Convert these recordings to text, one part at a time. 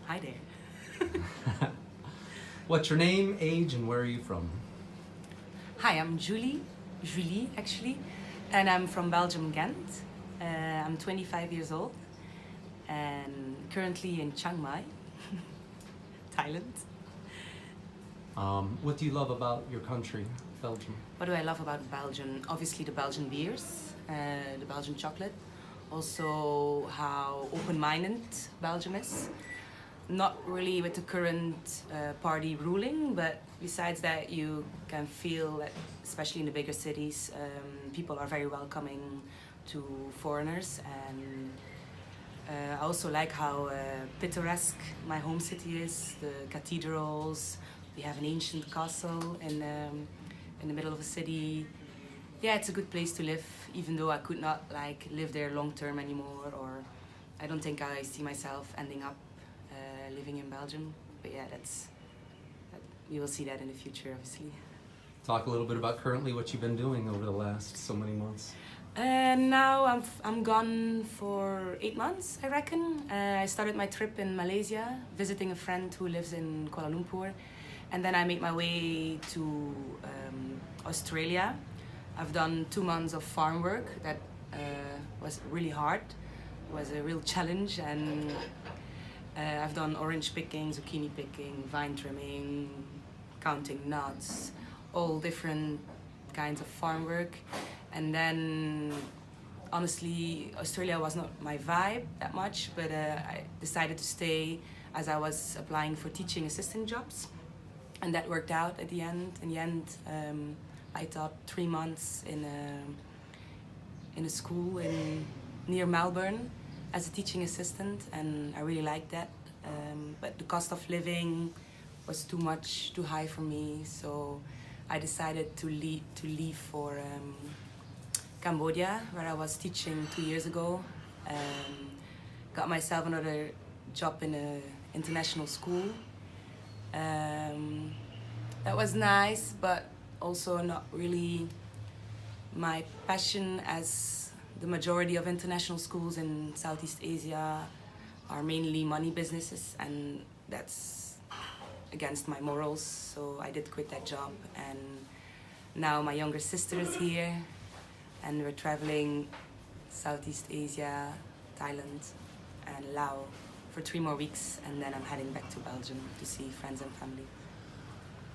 Hi there. What's your name, age, and where are you from? Hi, I'm Julie actually, and I'm from Belgium, Ghent. I'm 25 years old and currently in Chiang Mai, Thailand. What do you love about your country, Belgium? What do I love about Belgium? Obviously the Belgian beers, the Belgian chocolate, also how open-minded Belgium is. Not really with the current party ruling, but besides that, you can feel that, especially in the bigger cities, people are very welcoming to foreigners. And I also like how picturesque my home city is. The cathedrals. We have an ancient castle in the middle of a city. Yeah, it's a good place to live, even though I could not like live there long term anymore, or I don't think I see myself ending up living in Belgium. But yeah, we will see that in the future, obviously. Talk a little bit about currently what you've been doing over the last so many months. Now I'm gone for 8 months, I reckon. I started my trip in Malaysia, visiting a friend who lives in Kuala Lumpur, and then I made my way to Australia. I've done 2 months of farm work that was really hard. It was a real challenge, and I've done orange picking, zucchini picking, vine trimming, counting nuts, all different kinds of farm work. And then, honestly, Australia was not my vibe that much, but I decided to stay as I was applying for teaching assistant jobs. And that worked out at the end. In the end, I taught 3 months in a school near Melbourne as a teaching assistant, and I really liked that. But the cost of living was too high for me, so I decided to leave for Cambodia, where I was teaching 2 years ago. Got myself another job in an international school. That was nice, but also not really my passion, as the majority of international schools in Southeast Asia are mainly money businesses, and that's against my morals, so I did quit that job. And now my younger sister is here, and we're traveling Southeast Asia, Thailand and Laos for 3 more weeks, and then I'm heading back to Belgium to see friends and family.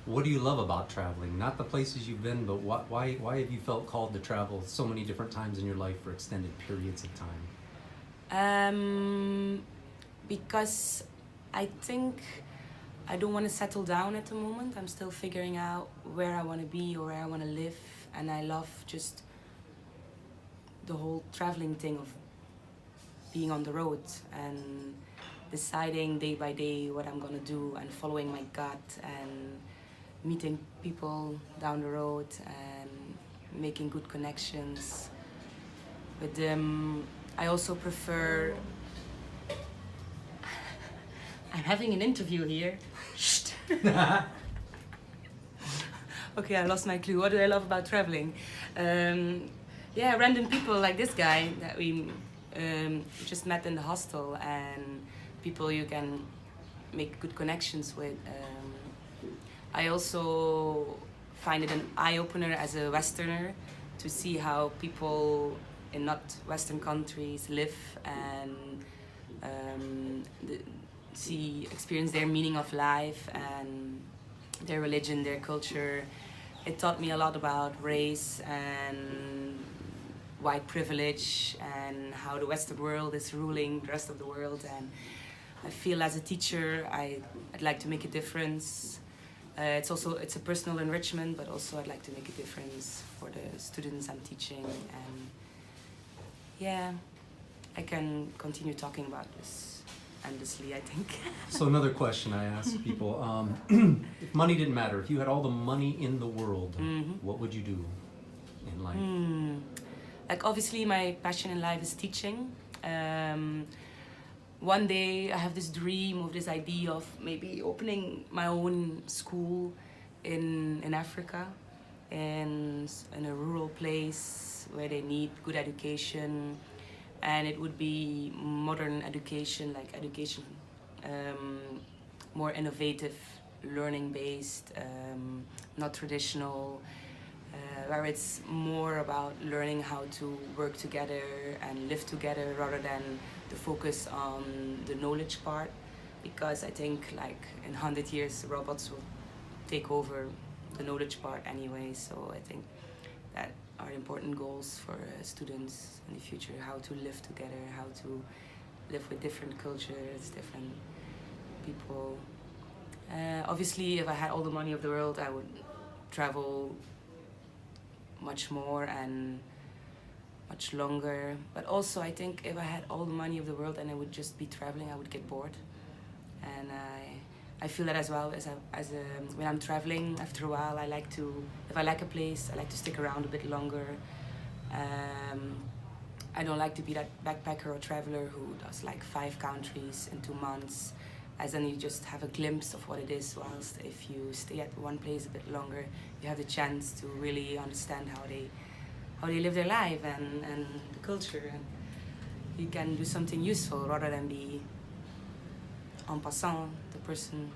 What do you love about traveling? Not the places you've been, but why have you felt called to travel so many different times in your life for extended periods of time? Because I think I don't want to settle down at the moment. I'm still figuring out where I want to be or where I want to live, and I love just the whole traveling thing of being on the road and deciding day by day what I'm gonna do and following my gut and meeting people down the road and making good connections with them. I also prefer... I'm having an interview here. Okay, I lost my clue. What do I love about traveling? Yeah, random people like this guy that we just met in the hostel, and people you can make good connections with. I also find it an eye-opener as a Westerner to see how people in not Western countries live and experience their meaning of life and their religion, their culture. It taught me a lot about race and white privilege and how the Western world is ruling the rest of the world. And I feel as a teacher I'd like to make a difference. It's a personal enrichment, but also I'd like to make a difference for the students I'm teaching. And yeah, I can continue talking about this endlessly, I think. So another question I ask people, if money didn't matter, if you had all the money in the world, what would you do in life? Like, obviously my passion in life is teaching. One day I have this dream of this idea of maybe opening my own school in Africa, in a rural place where they need good education, and it would be modern education, like education more innovative, learning based, not traditional, where it's more about learning how to work together and live together rather than the focus on the knowledge part, because I think like in 100 years robots will take over the knowledge part anyway. So I think that are important goals for students in the future, how to live together, how to live with different cultures, different people. Obviously, if I had all the money of the world, I would travel much more and much longer. But also, I think if I had all the money of the world and I would just be traveling, I would get bored. And I feel that as well when I'm traveling. After a while, I like to, if I like a place, I like to stick around a bit longer. I don't like to be that backpacker or traveler who does like 5 countries in 2 months, as then you just have a glimpse of what it is, whilst if you stay at one place a bit longer, you have the chance to really understand how they live their life and the culture, and you can do something useful rather than be en passant, the person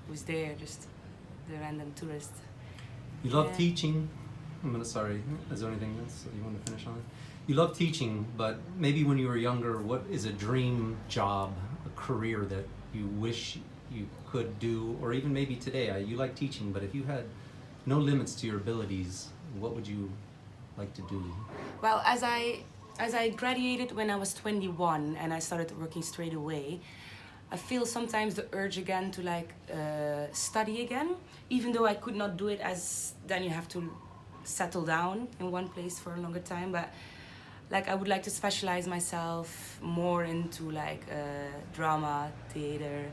who's there, just the random tourist. You love teaching. Sorry, is there anything else that you want to finish on? You love teaching, but maybe when you were younger, what is a dream job, a career that you wish you could do, or even maybe today? You like teaching, but if you had no limits to your abilities, what would you like to do? Well, as I graduated when I was 21 and I started working straight away, I feel sometimes the urge again to like study again, even though I could not do it, as then you have to settle down in one place for a longer time. But like I would like to specialize myself more into like drama, theater.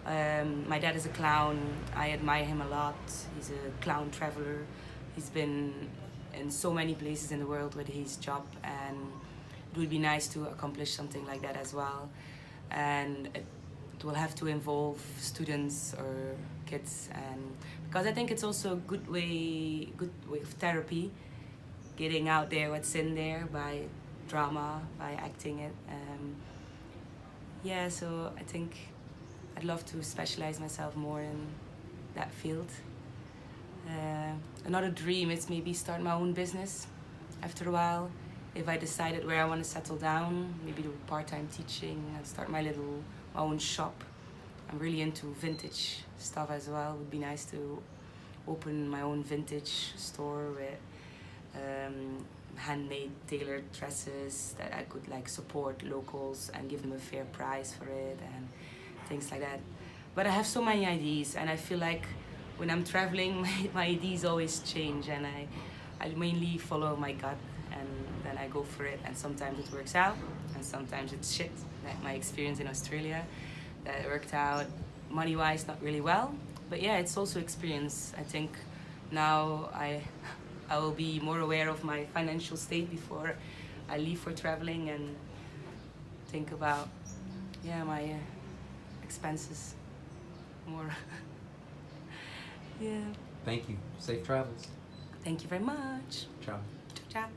My dad is a clown. I admire him a lot. He's a clown traveler. He's been in so many places in the world with his job, and it would be nice to accomplish something like that as well. And it will have to involve students or kids, and because I think it's also a good way of therapy, getting out there what's in there by drama, by acting it. Yeah, so I think I'd love to specialize myself more in that field. Another dream is maybe start my own business after a while. If I decided where I want to settle down, maybe do part-time teaching and start my own shop. I'm really into vintage stuff as well. It would be nice to open my own vintage store with handmade tailored dresses that I could like support locals and give them a fair price for it and things like that. But I have so many ideas, and I feel like when I'm traveling, my ideas always change, and I mainly follow my gut, and then I go for it, and sometimes it works out and sometimes it's shit, like my experience in Australia that worked out money-wise not really well. But yeah, it's also experience. I think now I will be more aware of my financial state before I leave for traveling, and think about my expenses more. Yeah. Thank you. Safe travels. Thank you very much. Ciao. Ciao.